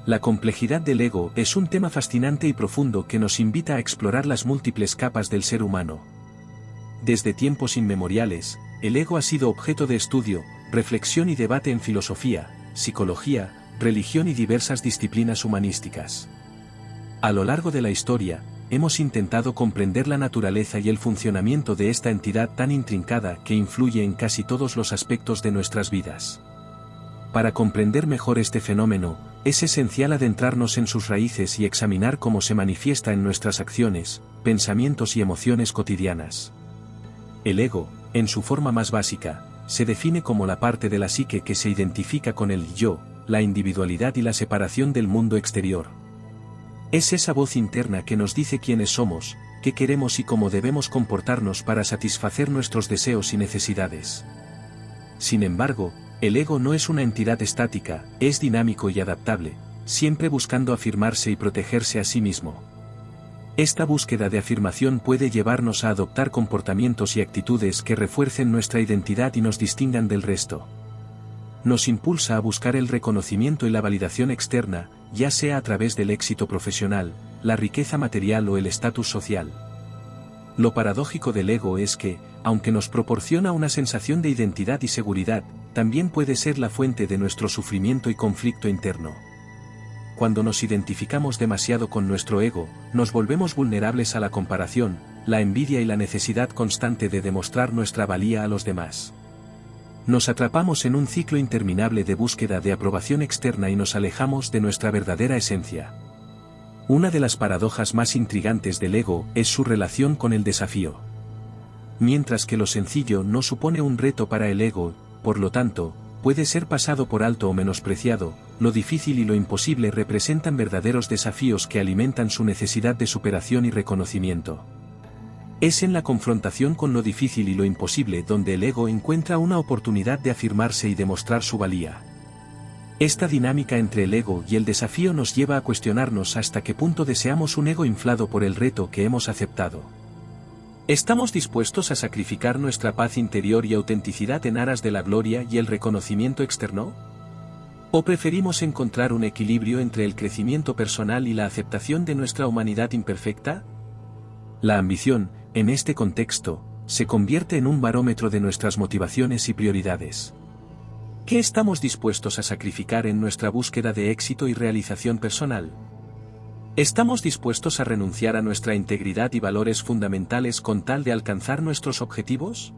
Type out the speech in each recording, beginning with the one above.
La complejidad del ego es un tema fascinante y profundo que nos invita a explorar las múltiples capas del ser humano. Desde tiempos inmemoriales, el ego ha sido objeto de estudio, reflexión y debate en filosofía, psicología, religión y diversas disciplinas humanísticas. A lo largo de la historia, hemos intentado comprender la naturaleza y el funcionamiento de esta entidad tan intrincada que influye en casi todos los aspectos de nuestras vidas. Para comprender mejor este fenómeno, es esencial adentrarnos en sus raíces y examinar cómo se manifiesta en nuestras acciones, pensamientos y emociones cotidianas. El ego, en su forma más básica, se define como la parte de la psique que se identifica con el yo, la individualidad y la separación del mundo exterior. Es esa voz interna que nos dice quiénes somos, qué queremos y cómo debemos comportarnos para satisfacer nuestros deseos y necesidades. Sin embargo, el ego no es una entidad estática, es dinámico y adaptable, siempre buscando afirmarse y protegerse a sí mismo. Esta búsqueda de afirmación puede llevarnos a adoptar comportamientos y actitudes que refuercen nuestra identidad y nos distingan del resto. Nos impulsa a buscar el reconocimiento y la validación externa, ya sea a través del éxito profesional, la riqueza material o el estatus social. Lo paradójico del ego es que, aunque nos proporciona una sensación de identidad y seguridad, también puede ser la fuente de nuestro sufrimiento y conflicto interno. Cuando nos identificamos demasiado con nuestro ego, nos volvemos vulnerables a la comparación, la envidia y la necesidad constante de demostrar nuestra valía a los demás. Nos atrapamos en un ciclo interminable de búsqueda de aprobación externa y nos alejamos de nuestra verdadera esencia. Una de las paradojas más intrigantes del ego es su relación con el desafío. Mientras que lo sencillo no supone un reto para el ego, por lo tanto, puede ser pasado por alto o menospreciado, lo difícil y lo imposible representan verdaderos desafíos que alimentan su necesidad de superación y reconocimiento. Es en la confrontación con lo difícil y lo imposible donde el ego encuentra una oportunidad de afirmarse y demostrar su valía. Esta dinámica entre el ego y el desafío nos lleva a cuestionarnos hasta qué punto deseamos un ego inflado por el reto que hemos aceptado. ¿Estamos dispuestos a sacrificar nuestra paz interior y autenticidad en aras de la gloria y el reconocimiento externo? ¿O preferimos encontrar un equilibrio entre el crecimiento personal y la aceptación de nuestra humanidad imperfecta? La ambición, en este contexto, se convierte en un barómetro de nuestras motivaciones y prioridades. ¿Qué estamos dispuestos a sacrificar en nuestra búsqueda de éxito y realización personal? ¿Estamos dispuestos a renunciar a nuestra integridad y valores fundamentales con tal de alcanzar nuestros objetivos?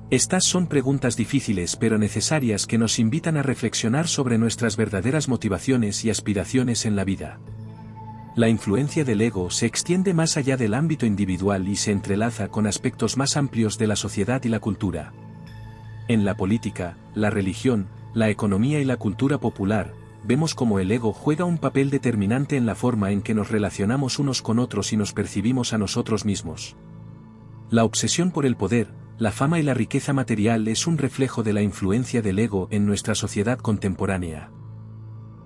Estas son preguntas difíciles pero necesarias que nos invitan a reflexionar sobre nuestras verdaderas motivaciones y aspiraciones en la vida. La influencia del ego se extiende más allá del ámbito individual y se entrelaza con aspectos más amplios de la sociedad y la cultura. En la política, la religión, la economía y la cultura popular, vemos cómo el ego juega un papel determinante en la forma en que nos relacionamos unos con otros y nos percibimos a nosotros mismos. La obsesión por el poder, la fama y la riqueza material es un reflejo de la influencia del ego en nuestra sociedad contemporánea.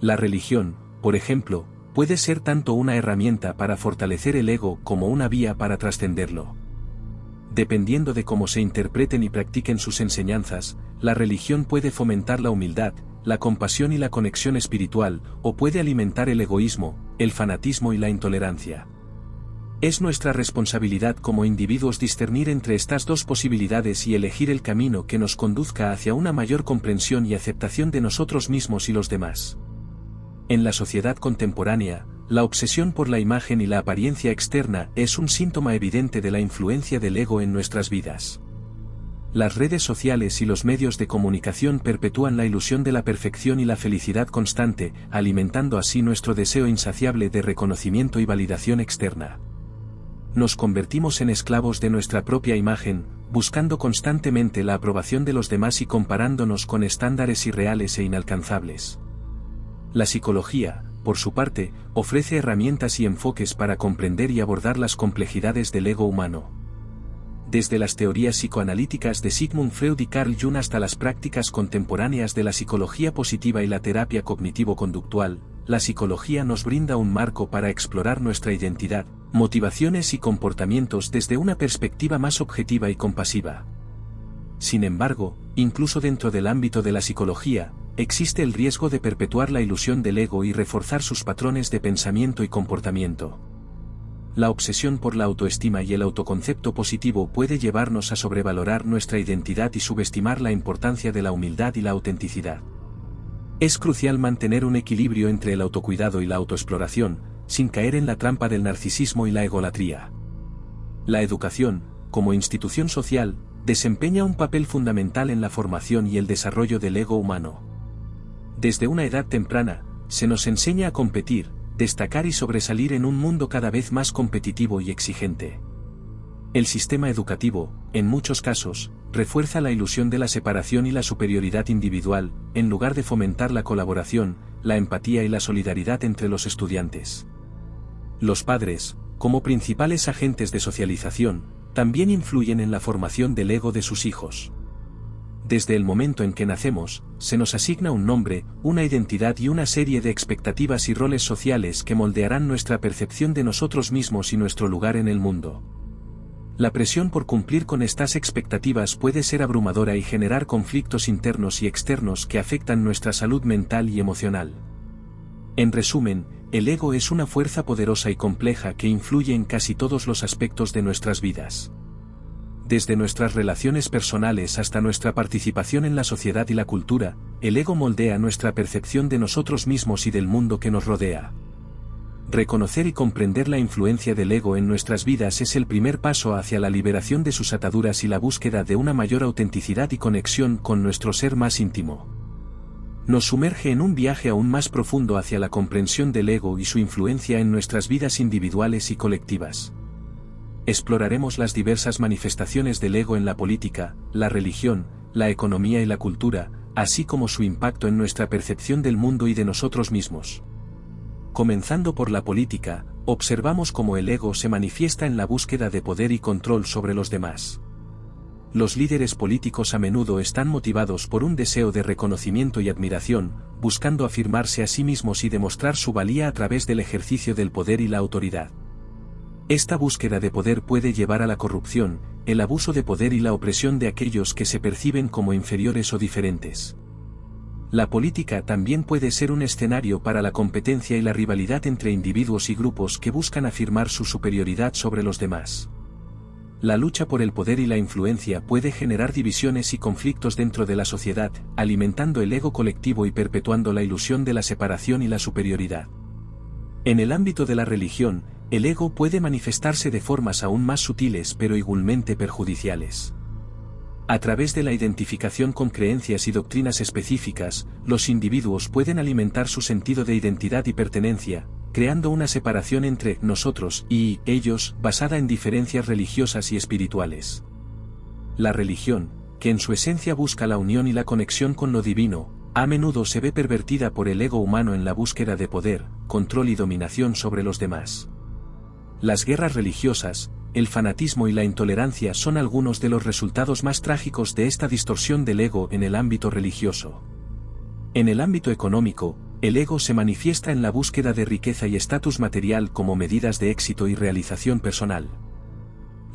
La religión, por ejemplo, puede ser tanto una herramienta para fortalecer el ego como una vía para trascenderlo. Dependiendo de cómo se interpreten y practiquen sus enseñanzas, la religión puede fomentar la humildad, la compasión y la conexión espiritual, o puede alimentar el egoísmo, el fanatismo y la intolerancia. Es nuestra responsabilidad como individuos discernir entre estas dos posibilidades y elegir el camino que nos conduzca hacia una mayor comprensión y aceptación de nosotros mismos y los demás. En la sociedad contemporánea, la obsesión por la imagen y la apariencia externa es un síntoma evidente de la influencia del ego en nuestras vidas. Las redes sociales y los medios de comunicación perpetúan la ilusión de la perfección y la felicidad constante, alimentando así nuestro deseo insaciable de reconocimiento y validación externa. Nos convertimos en esclavos de nuestra propia imagen, buscando constantemente la aprobación de los demás y comparándonos con estándares irreales e inalcanzables. La psicología, por su parte, ofrece herramientas y enfoques para comprender y abordar las complejidades del ego humano. Desde las teorías psicoanalíticas de Sigmund Freud y Carl Jung hasta las prácticas contemporáneas de la psicología positiva y la terapia cognitivo-conductual, la psicología nos brinda un marco para explorar nuestra identidad, motivaciones y comportamientos desde una perspectiva más objetiva y compasiva. Sin embargo, incluso dentro del ámbito de la psicología, existe el riesgo de perpetuar la ilusión del ego y reforzar sus patrones de pensamiento y comportamiento. La obsesión por la autoestima y el autoconcepto positivo puede llevarnos a sobrevalorar nuestra identidad y subestimar la importancia de la humildad y la autenticidad. Es crucial mantener un equilibrio entre el autocuidado y la autoexploración, sin caer en la trampa del narcisismo y la egolatría. La educación, como institución social, desempeña un papel fundamental en la formación y el desarrollo del ego humano. Desde una edad temprana, se nos enseña a competir, destacar y sobresalir en un mundo cada vez más competitivo y exigente. El sistema educativo, en muchos casos, refuerza la ilusión de la separación y la superioridad individual, en lugar de fomentar la colaboración, la empatía y la solidaridad entre los estudiantes. Los padres, como principales agentes de socialización, también influyen en la formación del ego de sus hijos. Desde el momento en que nacemos, se nos asigna un nombre, una identidad y una serie de expectativas y roles sociales que moldearán nuestra percepción de nosotros mismos y nuestro lugar en el mundo. La presión por cumplir con estas expectativas puede ser abrumadora y generar conflictos internos y externos que afectan nuestra salud mental y emocional. En resumen, el ego es una fuerza poderosa y compleja que influye en casi todos los aspectos de nuestras vidas. Desde nuestras relaciones personales hasta nuestra participación en la sociedad y la cultura, el ego moldea nuestra percepción de nosotros mismos y del mundo que nos rodea. Reconocer y comprender la influencia del ego en nuestras vidas es el primer paso hacia la liberación de sus ataduras y la búsqueda de una mayor autenticidad y conexión con nuestro ser más íntimo. Nos sumerge en un viaje aún más profundo hacia la comprensión del ego y su influencia en nuestras vidas individuales y colectivas. Exploraremos las diversas manifestaciones del ego en la política, la religión, la economía y la cultura, así como su impacto en nuestra percepción del mundo y de nosotros mismos. Comenzando por la política, observamos cómo el ego se manifiesta en la búsqueda de poder y control sobre los demás. Los líderes políticos a menudo están motivados por un deseo de reconocimiento y admiración, buscando afirmarse a sí mismos y demostrar su valía a través del ejercicio del poder y la autoridad. Esta búsqueda de poder puede llevar a la corrupción, el abuso de poder y la opresión de aquellos que se perciben como inferiores o diferentes. La política también puede ser un escenario para la competencia y la rivalidad entre individuos y grupos que buscan afirmar su superioridad sobre los demás. La lucha por el poder y la influencia puede generar divisiones y conflictos dentro de la sociedad, alimentando el ego colectivo y perpetuando la ilusión de la separación y la superioridad. En el ámbito de la religión, el ego puede manifestarse de formas aún más sutiles pero igualmente perjudiciales. A través de la identificación con creencias y doctrinas específicas, los individuos pueden alimentar su sentido de identidad y pertenencia, creando una separación entre nosotros y ellos basada en diferencias religiosas y espirituales. La religión, que en su esencia busca la unión y la conexión con lo divino, a menudo se ve pervertida por el ego humano en la búsqueda de poder, control y dominación sobre los demás. Las guerras religiosas, el fanatismo y la intolerancia son algunos de los resultados más trágicos de esta distorsión del ego en el ámbito religioso. En el ámbito económico, el ego se manifiesta en la búsqueda de riqueza y estatus material como medidas de éxito y realización personal.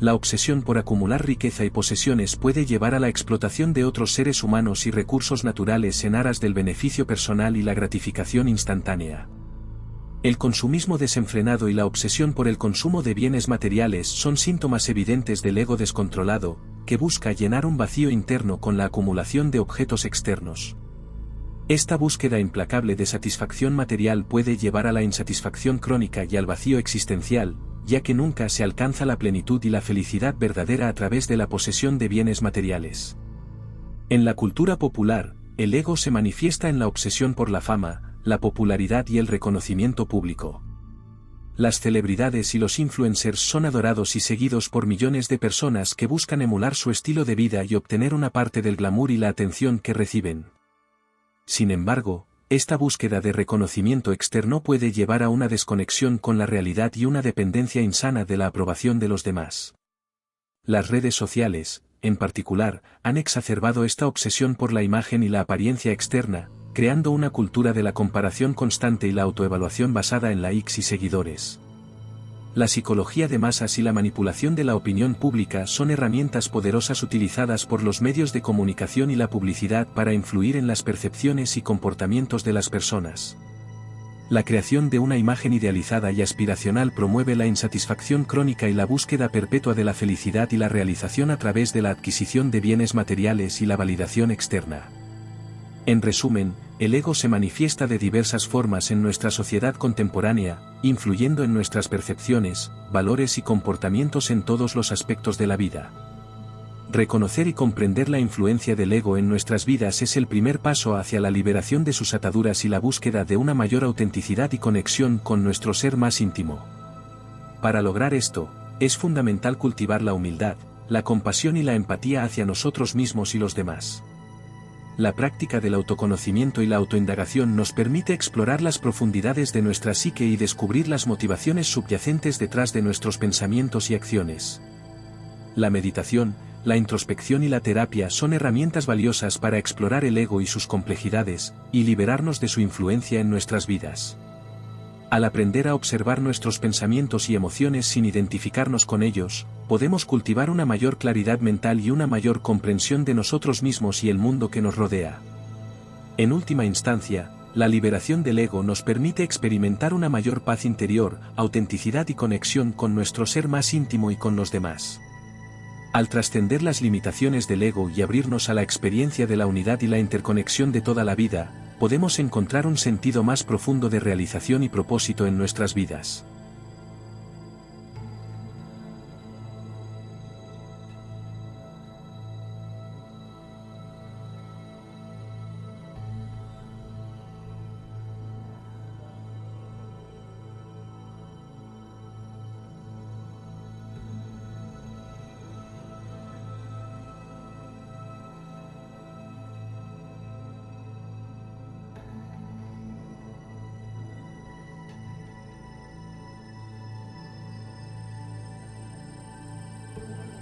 La obsesión por acumular riqueza y posesiones puede llevar a la explotación de otros seres humanos y recursos naturales en aras del beneficio personal y la gratificación instantánea. El consumismo desenfrenado y la obsesión por el consumo de bienes materiales son síntomas evidentes del ego descontrolado, que busca llenar un vacío interno con la acumulación de objetos externos. Esta búsqueda implacable de satisfacción material puede llevar a la insatisfacción crónica y al vacío existencial, ya que nunca se alcanza la plenitud y la felicidad verdadera a través de la posesión de bienes materiales. En la cultura popular, el ego se manifiesta en la obsesión por la fama, la popularidad y el reconocimiento público. Las celebridades y los influencers son adorados y seguidos por millones de personas que buscan emular su estilo de vida y obtener una parte del glamour y la atención que reciben. Sin embargo, esta búsqueda de reconocimiento externo puede llevar a una desconexión con la realidad y una dependencia insana de la aprobación de los demás. Las redes sociales, en particular, han exacerbado esta obsesión por la imagen y la apariencia externa, creando una cultura de la comparación constante y la autoevaluación basada en likes y seguidores. La psicología de masas y la manipulación de la opinión pública son herramientas poderosas utilizadas por los medios de comunicación y la publicidad para influir en las percepciones y comportamientos de las personas. La creación de una imagen idealizada y aspiracional promueve la insatisfacción crónica y la búsqueda perpetua de la felicidad y la realización a través de la adquisición de bienes materiales y la validación externa. En resumen, el ego se manifiesta de diversas formas en nuestra sociedad contemporánea, influyendo en nuestras percepciones, valores y comportamientos en todos los aspectos de la vida. Reconocer y comprender la influencia del ego en nuestras vidas es el primer paso hacia la liberación de sus ataduras y la búsqueda de una mayor autenticidad y conexión con nuestro ser más íntimo. Para lograr esto, es fundamental cultivar la humildad, la compasión y la empatía hacia nosotros mismos y los demás. La práctica del autoconocimiento y la autoindagación nos permite explorar las profundidades de nuestra psique y descubrir las motivaciones subyacentes detrás de nuestros pensamientos y acciones. La meditación, la introspección y la terapia son herramientas valiosas para explorar el ego y sus complejidades, y liberarnos de su influencia en nuestras vidas. Al aprender a observar nuestros pensamientos y emociones sin identificarnos con ellos, podemos cultivar una mayor claridad mental y una mayor comprensión de nosotros mismos y el mundo que nos rodea. En última instancia, la liberación del ego nos permite experimentar una mayor paz interior, autenticidad y conexión con nuestro ser más íntimo y con los demás. Al trascender las limitaciones del ego y abrirnos a la experiencia de la unidad y la interconexión de toda la vida, podemos encontrar un sentido más profundo de realización y propósito en nuestras vidas.